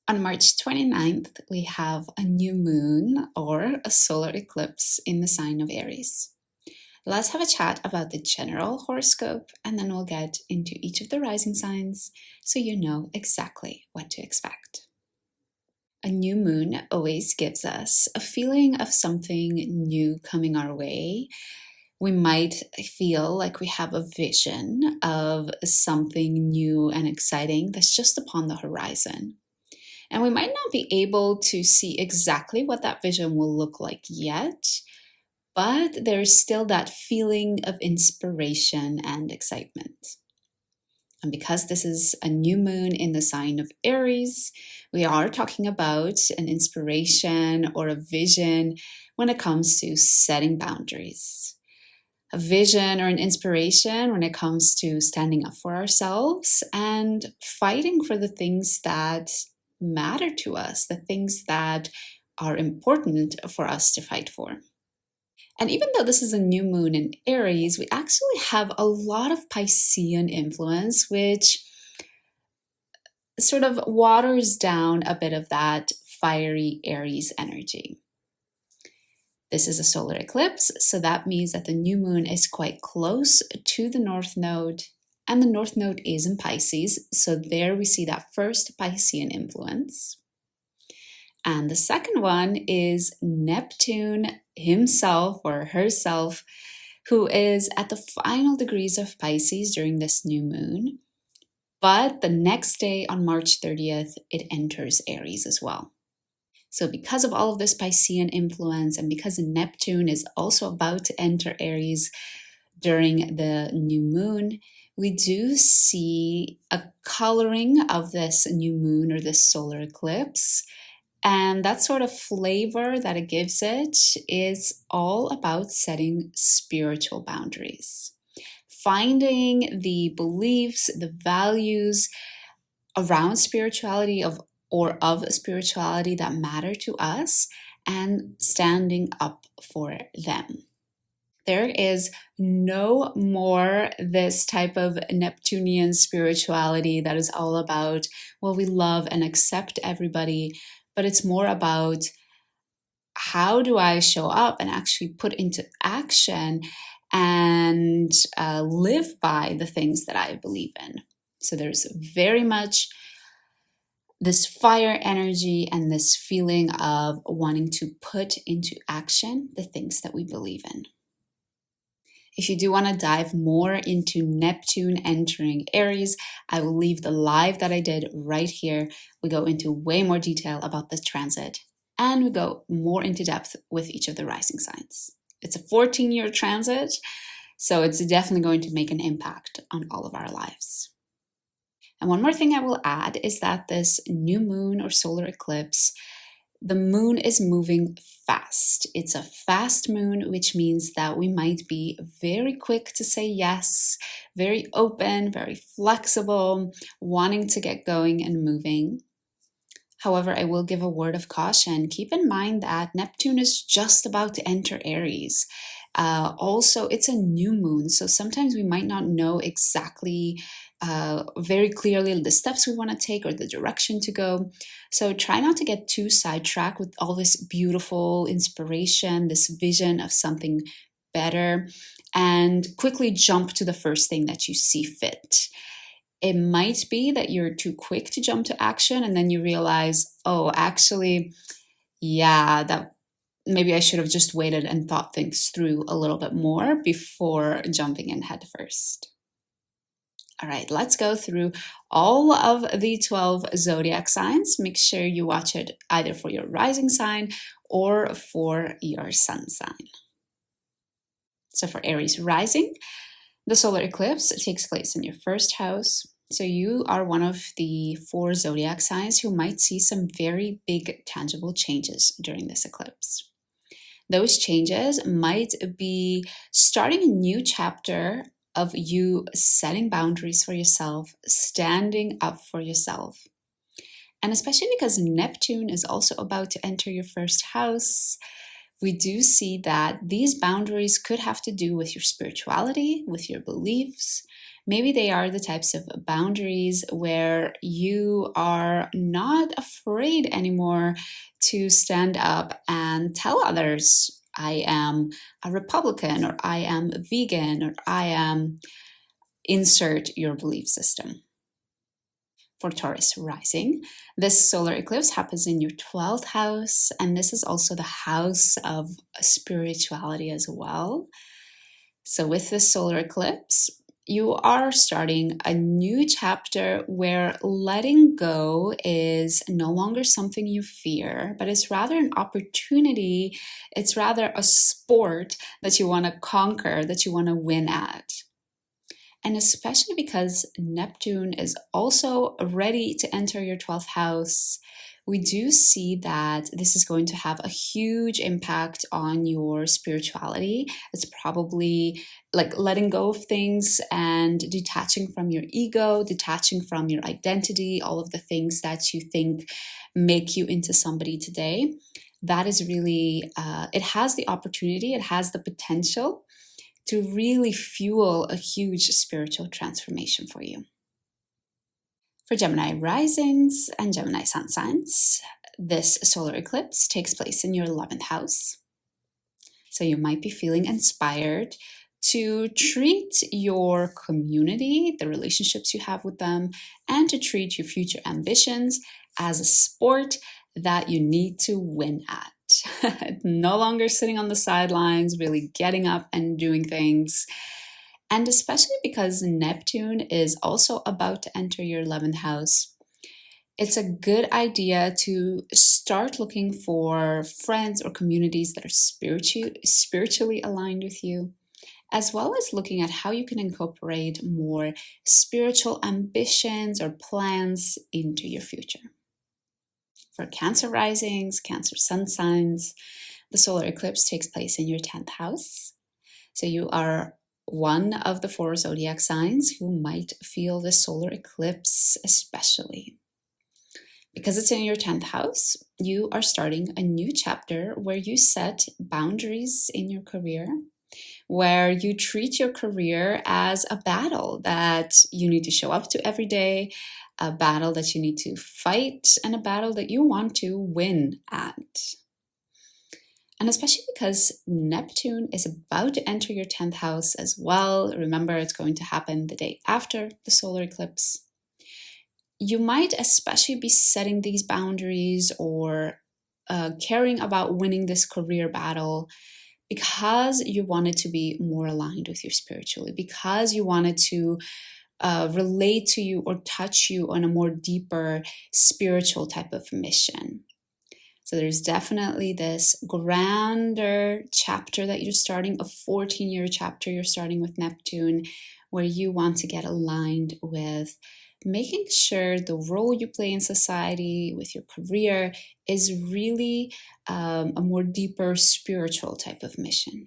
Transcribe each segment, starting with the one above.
On March 29th, we have a new moon or a solar eclipse in the sign of Aries. Let's have a chat about the general horoscope and then we'll get into each of the rising signs so you know exactly what to expect. A new moon always gives us a feeling of something new coming our way. We might feel like we have a vision of something new and exciting that's just upon the horizon. And we might not be able to see exactly what that vision will look like yet, but there's still that feeling of inspiration and excitement. And because this is a new moon in the sign of Aries, we are talking about an inspiration or a vision when it comes to setting boundaries. A vision or an inspiration when it comes to standing up for ourselves and fighting for the things that matter to us, the things that are important for us to fight for. And even though this is a new moon in Aries, we actually have a lot of Piscean influence, which sort of waters down a bit of that fiery Aries energy. This is a solar eclipse, so that means that the new moon is quite close to the North Node, and the North Node is in Pisces, so there we see that first Piscean influence. And the second one is Neptune himself or herself, who is at the final degrees of Pisces during this new moon. But the next day on March 30th, it enters Aries as well. So because of all of this Piscean influence and because Neptune is also about to enter Aries during the new moon, we do see a coloring of this new moon or this solar eclipse. And that sort of flavor that it gives it is all about setting spiritual boundaries, finding the beliefs, the values around spirituality of spirituality that matter to us and standing up for them. There is no more this type of Neptunian spirituality that is all about, well, we love and accept everybody, but it's more about how do I show up and actually put into action and live by the things that I believe in. So there's very much this fire energy and this feeling of wanting to put into action the things that we believe in. If you do want to dive more into Neptune entering Aries, I will leave the live that I did right here. We go into way more detail about this transit and we go more into depth with each of the rising signs. It's a 14-year transit, so it's definitely going to make an impact on all of our lives. And one more thing I will add is that this new moon or solar eclipse, the moon is moving fast. It's a fast moon, which means that we might be very quick to say yes, very open, very flexible, wanting to get going and moving. However, I will give a word of caution. Keep in mind that Neptune is just about to enter Aries. Also, it's a new moon, so sometimes we might not know exactly very clearly the steps we want to take or the direction to go. So try not to get too sidetracked with all this beautiful inspiration, this vision of something better, and quickly jump to the first thing that you see fit. It might be that you're too quick to jump to action and then you realize, oh, actually, yeah, that maybe I should have just waited and thought things through a little bit more before jumping in head first. All right, let's go through all of the 12 zodiac signs. Make sure you watch it either for your rising sign or for your sun sign. So for Aries rising, the solar eclipse takes place in your first house. So you are one of the 4 zodiac signs who might see some very big tangible changes during this eclipse. Those changes might be starting a new chapter of you setting boundaries for yourself, standing up for yourself. And especially because Neptune is also about to enter your first house, we do see that these boundaries could have to do with your spirituality, with your beliefs, Maybe they are the types of boundaries where you are not afraid anymore to stand up and tell others, I am a Republican, or I am a vegan, or I am insert your belief system. For Taurus rising, this solar eclipse happens in your 12th house, and this is also the house of spirituality as well. So with this solar eclipse, you are starting a new chapter where letting go is no longer something you fear, but it's rather an opportunity. It's rather a sport that you want to conquer, that you want to win at. And especially because Neptune is also ready to enter your 12th house, we do see that this is going to have a huge impact on your spirituality. It's probably like letting go of things and detaching from your ego, detaching from your identity, all of the things that you think make you into somebody today. That is really, it has the opportunity, it has the potential to really fuel a huge spiritual transformation for you. For Gemini risings and Gemini sun signs, this solar eclipse takes place in your 11th house. So you might be feeling inspired to treat your community, the relationships you have with them, and to treat your future ambitions as a sport that you need to win at. No longer sitting on the sidelines, really getting up and doing things. And especially because Neptune is also about to enter your 11th house, it's a good idea to start looking for friends or communities that are spiritually aligned with you, as well as looking at how you can incorporate more spiritual ambitions or plans into your future. For Cancer risings, Cancer sun signs, the solar eclipse takes place in your 10th house. So you are one of the 4 zodiac signs who might feel the solar eclipse especially. Because it's in your 10th house, you are starting a new chapter where you set boundaries in your career, where you treat your career as a battle that you need to show up to every day, a battle that you need to fight, and a battle that you want to win at. And especially because Neptune is about to enter your 10th house as well. Remember, it's going to happen the day after the solar eclipse. You might especially be setting these boundaries or caring about winning this career battle because you wanted to be more aligned with you spiritually, because you wanted to relate to you or touch you on a more deeper spiritual type of mission. So there's definitely this grander chapter that you're starting, a 14-year chapter you're starting with Neptune, where you want to get aligned with making sure the role you play in society with your career is really a more deeper spiritual type of mission.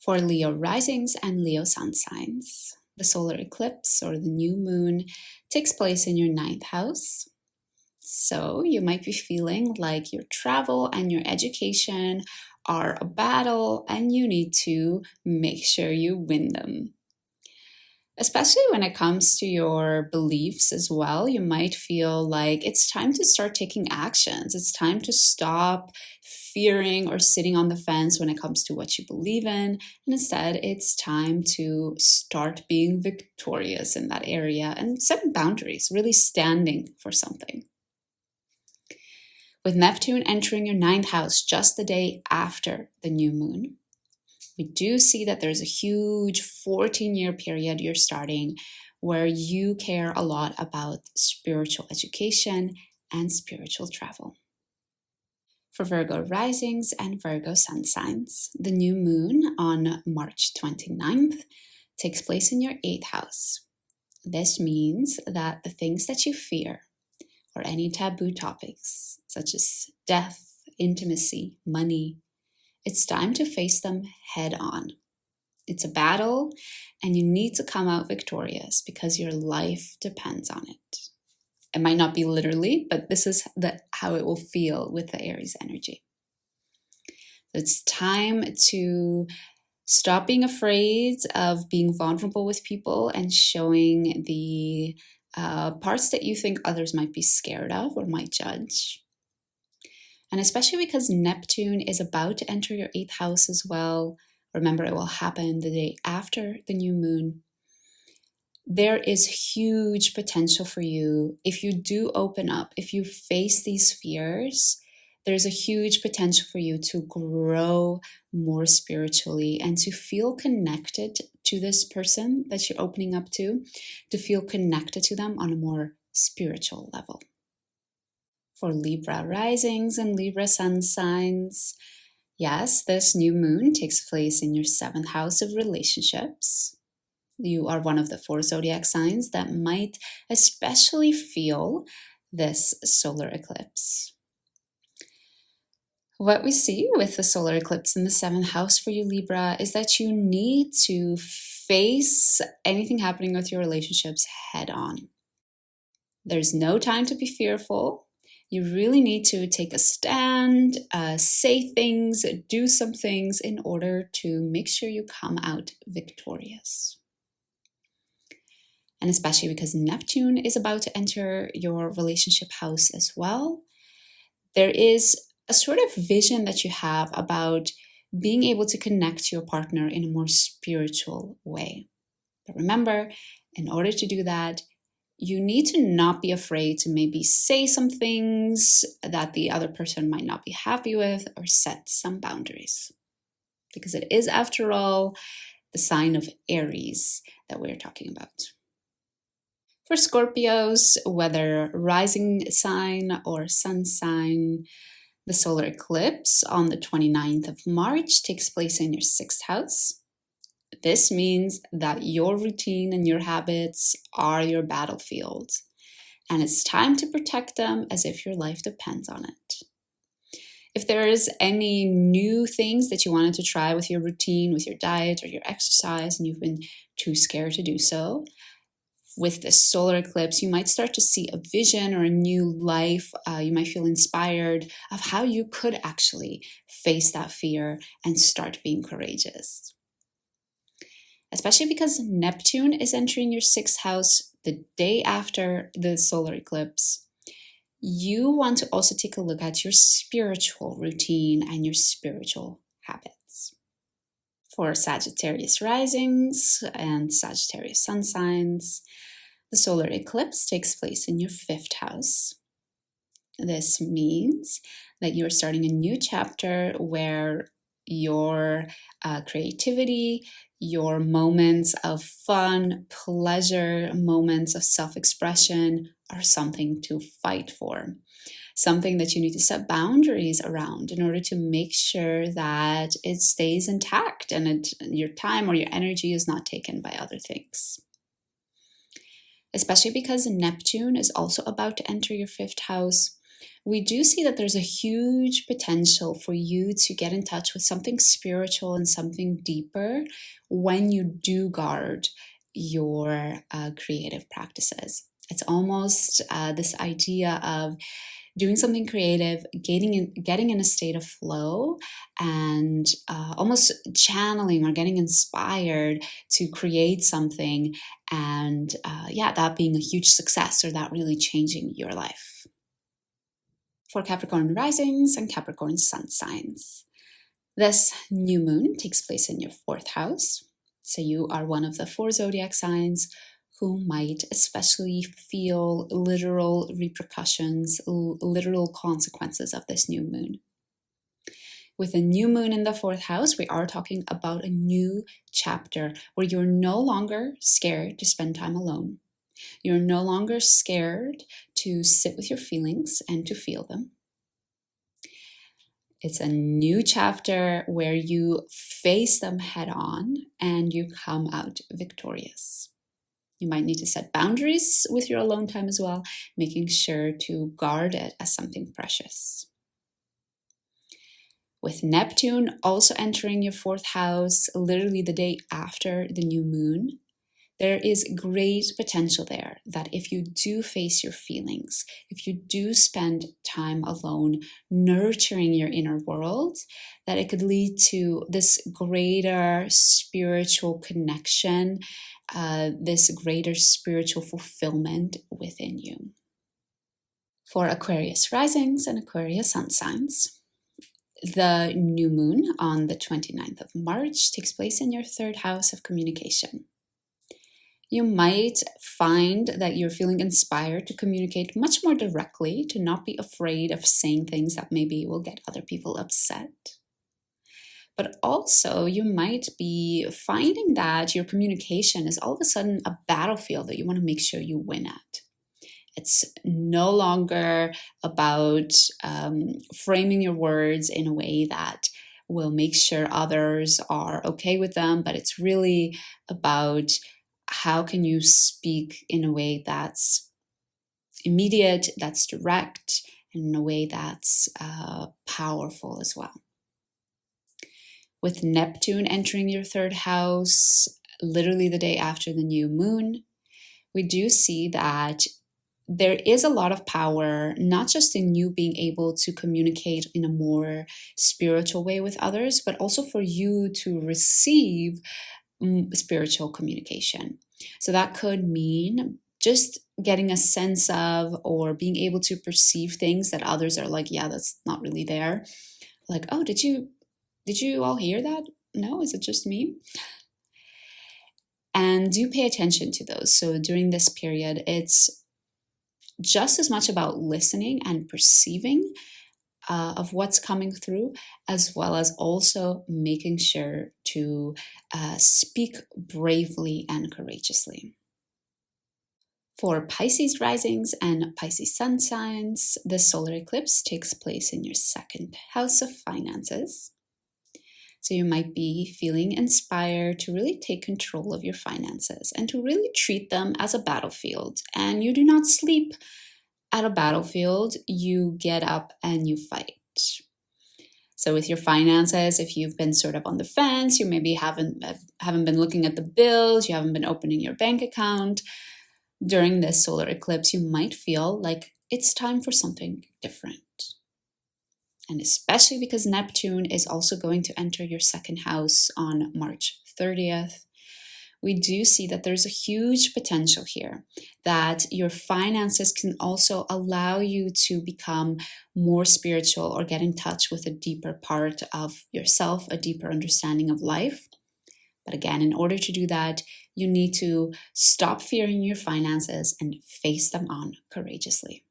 For Leo risings and Leo sun signs, the solar eclipse or the new moon takes place in your 9th house. So you might be feeling like your travel and your education are a battle and you need to make sure you win them. Especially when it comes to your beliefs as well, you might feel like it's time to start taking actions. It's time to stop fearing or sitting on the fence when it comes to what you believe in. And instead, it's time to start being victorious in that area and setting boundaries, really standing for something. With Neptune entering your 9th house just the day after the new moon, we do see that there's a huge 14-year period you're starting where you care a lot about spiritual education and spiritual travel. For Virgo risings and Virgo sun signs, the new moon on March 29th takes place in your 8th house. This means that the things that you fear, or any taboo topics such as death, intimacy, money, it's time to face them head on. It's a battle and you need to come out victorious because your life depends on it. It might not be literally, but this is how it will feel with the Aries energy. It's time to Stop being afraid of being vulnerable with people and showing the parts that you think others might be scared of or might judge. And especially because Neptune is about to enter your 8th house as well. Remember, it will happen the day after the new moon. There is huge potential for you if you do open up, if you face these fears. There's a huge potential for you to grow more spiritually and to feel connected to this person that you're opening up to feel connected to them on a more spiritual level. For Libra risings and Libra sun signs, yes, this new moon takes place in your 7th house of relationships. You are one of the 4 zodiac signs that might especially feel this solar eclipse. What we see with the solar eclipse in the 7th house for you, Libra, is that you need to face anything happening with your relationships head on. There's no time to be fearful. You really need to take a stand, say things, do some things in order to make sure you come out victorious. And especially because Neptune is about to enter your relationship house as well, there is a sort of vision that you have about being able to connect to your partner in a more spiritual way. But remember, in order to do that, you need to not be afraid to maybe say some things that the other person might not be happy with or set some boundaries. Because it is, after all, the sign of Aries that we're talking about. For Scorpios, whether rising sign or sun sign, the solar eclipse on the 29th of March takes place in your 6th house. This means that your routine and your habits are your battlefield, and it's time to protect them as if your life depends on it. If there is any new things that you wanted to try with your routine, with your diet or your exercise, and you've been too scared to do so, with this solar eclipse, you might start to see a vision or a new life. You might feel inspired of how you could actually face that fear and start being courageous. Especially because Neptune is entering your 6th house the day after the solar eclipse. You want to also take a look at your spiritual routine and your spiritual habits. For Sagittarius risings and Sagittarius sun signs, the solar eclipse takes place in your 5th house. This means that you're starting a new chapter where your creativity, your moments of fun, pleasure, moments of self-expression are something to fight for. Something that you need to set boundaries around in order to make sure that it stays intact and your time or your energy is not taken by other things. Especially because Neptune is also about to enter your 5th house, we do see that there's a huge potential for you to get in touch with something spiritual and something deeper when you do guard your creative practices. It's almost this idea of doing something creative, getting in a state of flow, and almost channeling or getting inspired to create something, and that being a huge success or that really changing your life. For Capricorn risings and Capricorn sun signs, this new moon takes place in your 4th house. So you are one of the 4 zodiac signs who might especially feel literal repercussions, literal consequences of this new moon. With a new moon in the 4th house, we are talking about a new chapter where you're no longer scared to spend time alone. You're no longer scared to sit with your feelings and to feel them. It's a new chapter where you face them head on and you come out victorious. You might need to set boundaries with your alone time as well, making sure to guard it as something precious. With Neptune also entering your 4th house, literally the day after the new moon, There is great potential there that if you do face your feelings, if you do spend time alone nurturing your inner world, that it could lead to this greater spiritual connection, this greater spiritual fulfillment within you. For Aquarius risings and Aquarius sun signs, the new moon on the 29th of March takes place in your third house of communication. You might find that you're feeling inspired to communicate much more directly, to not be afraid of saying things that maybe will get other people upset. But also, you might be finding that your communication is all of a sudden a battlefield that you want to make sure you win at. It's no longer about framing your words in a way that will make sure others are okay with them, but it's really about how can you speak in a way that's immediate, that's direct, and in a way that's powerful as well. With Neptune entering your third house, literally the day after the new moon, we do see that there is a lot of power, not just in you being able to communicate in a more spiritual way with others, but also for you to receive spiritual communication. So that could mean just getting a sense of or being able to perceive things that others are like, yeah, that's not really there. Like, oh, did you all hear that? No, is it just me? And do pay attention to those. So during this period, it's just as much about listening and perceiving of what's coming through, as well as also making sure to speak bravely and courageously. For Pisces risings and Pisces sun signs, the solar eclipse takes place in your second house of finances. So you might be feeling inspired to really take control of your finances and to really treat them as a battlefield. And you do not sleep at a battlefield, you get up and you fight. So with your finances, if you've been sort of on the fence, you maybe haven't been looking at the bills, you haven't been opening your bank account, during this solar eclipse, you might feel like it's time for something different. And especially because Neptune is also going to enter your second house on March 30th, we do see that there's a huge potential here that your finances can also allow you to become more spiritual or get in touch with a deeper part of yourself, a deeper understanding of life. But again, in order to do that, you need to stop fearing your finances and face them on courageously.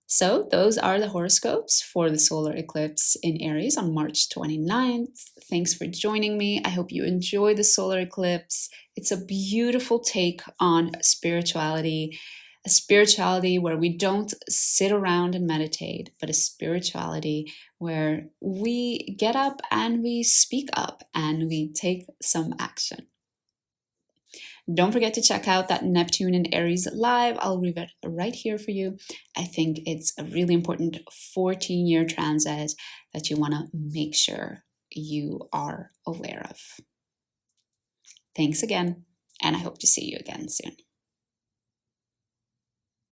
So those are the horoscopes for the solar eclipse in Aries on March 29th. Thanks for joining me. I hope you enjoy the solar eclipse. It's a beautiful take on spirituality, a spirituality where we don't sit around and meditate, but a spirituality where we get up and we speak up and we take some action. Don't forget to check out that Neptune and Aries live. I'll leave it right here for you. I think it's a really important 14-year transit that you want to make sure you are aware of. Thanks again, and I hope to see you again soon.